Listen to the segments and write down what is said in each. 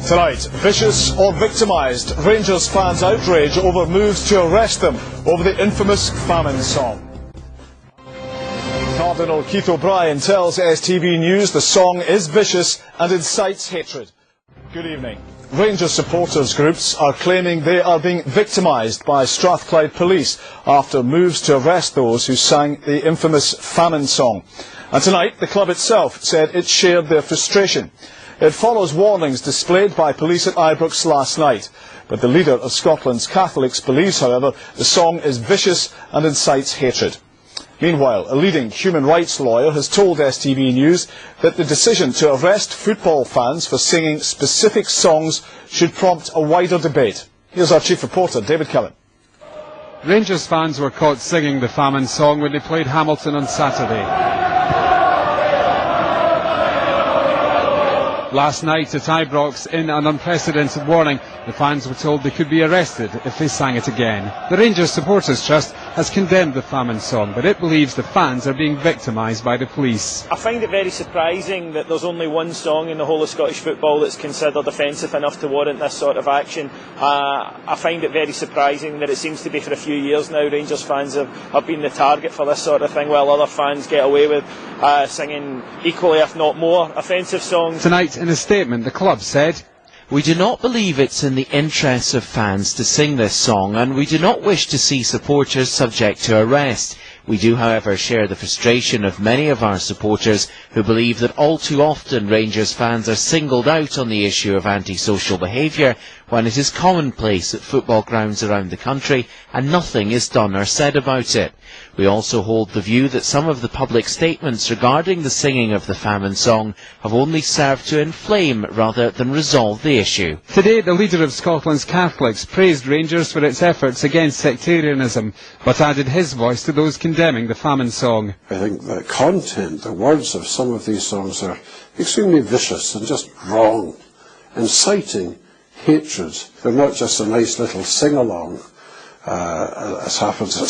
Tonight, vicious or victimised, Rangers fans outrage over moves to arrest them over the infamous famine song. Cardinal Keith O'Brien tells STV News the song is vicious and incites hatred. Good evening. Rangers supporters groups are claiming they are being victimised by Strathclyde police after moves to arrest those who sang the infamous famine song. And tonight, the club itself said it shared their frustration. It follows warnings displayed by police at Ibrox last night. But the leader of Scotland's Catholics believes, however, the song is vicious and incites hatred. Meanwhile, a leading human rights lawyer has told STV News that the decision to arrest football fans for singing specific songs should prompt a wider debate. Here's our chief reporter, David Cullen. Rangers fans were caught singing the famine song when they played Hamilton on Saturday. Last night at Ibrox, in an unprecedented warning, the fans were told they could be arrested if they sang it again. The Rangers Supporters Trust has condemned the famine song, but it believes the fans are being victimised by the police. I find it very surprising that there's only one song in the whole of Scottish football that's considered offensive enough to warrant this sort of action. I find it very surprising that it seems to be for a few years now Rangers fans have been the target for this sort of thing, while other fans get away with singing equally, if not more, offensive songs. Tonight, in a statement, the club said, "We do not believe it's in the interests of fans to sing this song, and we do not wish to see supporters subject to arrest. We do, however, share the frustration of many of our supporters who believe that all too often Rangers fans are singled out on the issue of antisocial behaviour when it is commonplace at football grounds around the country and nothing is done or said about it. We also hold the view that some of the public statements regarding the singing of the famine song have only served to inflame rather than resolve the issue." Today, the leader of Scotland's Catholics praised Rangers for its efforts against sectarianism, but added his voice to those condemning the famine song. I think the content, the words of some of these songs are extremely vicious and just wrong, inciting hatred. They're not just a nice little sing-along, as happens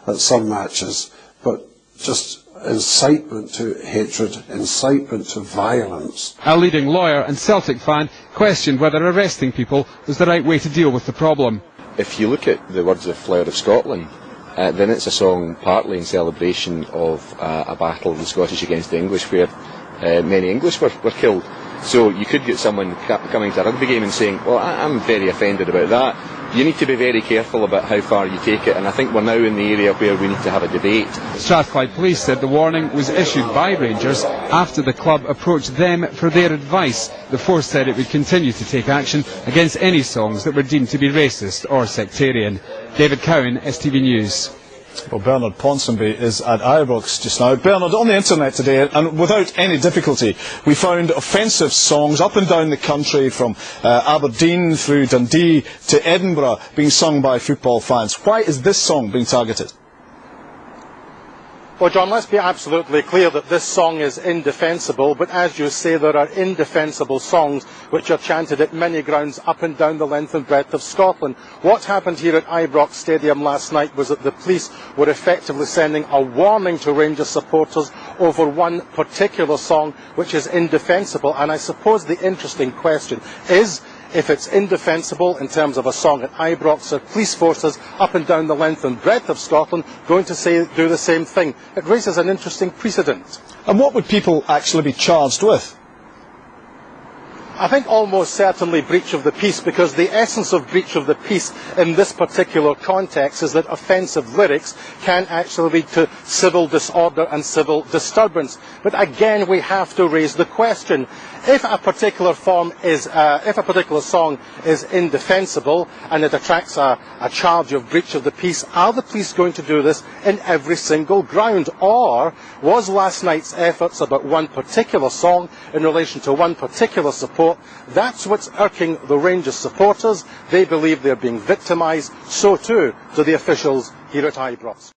at some matches, but just incitement to hatred, incitement to violence. A leading lawyer and Celtic fan questioned whether arresting people was the right way to deal with the problem. If you look at the words of Flower of Scotland, then it's a song partly in celebration of a battle of the Scottish against the English, where many English were killed. So you could get someone coming to a rugby game and saying, well, I'm very offended about that. You need to be very careful about how far you take it, and I think we're now in the area where we need to have a debate. Strathclyde Police said the warning was issued by Rangers after the club approached them for their advice. The force said it would continue to take action against any songs that were deemed to be racist or sectarian. David Cowan, STV News. Well, Bernard Ponsonby is at Ibrox just now. Bernard, on the internet today, and without any difficulty, we found offensive songs up and down the country, from Aberdeen through Dundee to Edinburgh, being sung by football fans. Why is this song being targeted? Well, John, let's be absolutely clear that this song is indefensible, but as you say, there are indefensible songs which are chanted at many grounds up and down the length and breadth of Scotland. What happened here at Ibrox Stadium last night was that the police were effectively sending a warning to Rangers supporters over one particular song which is indefensible, and I suppose the interesting question is, if it's indefensible in terms of a song at Ibrox, are police forces up and down the length and breadth of Scotland going to do the same thing? It raises an interesting precedent. And what would people actually be charged with? I think almost certainly breach of the peace, because the essence of breach of the peace in this particular context is that offensive lyrics can actually lead to civil disorder and civil disturbance. But again, we have to raise the question: if a particular song is indefensible and it attracts a charge of breach of the peace, are the police going to do this in every single ground? Or was last night's efforts about one particular song in relation to one particular support? That's what's irking the Rangers supporters. They believe they're being victimised. So too do the officials here at Ibrox.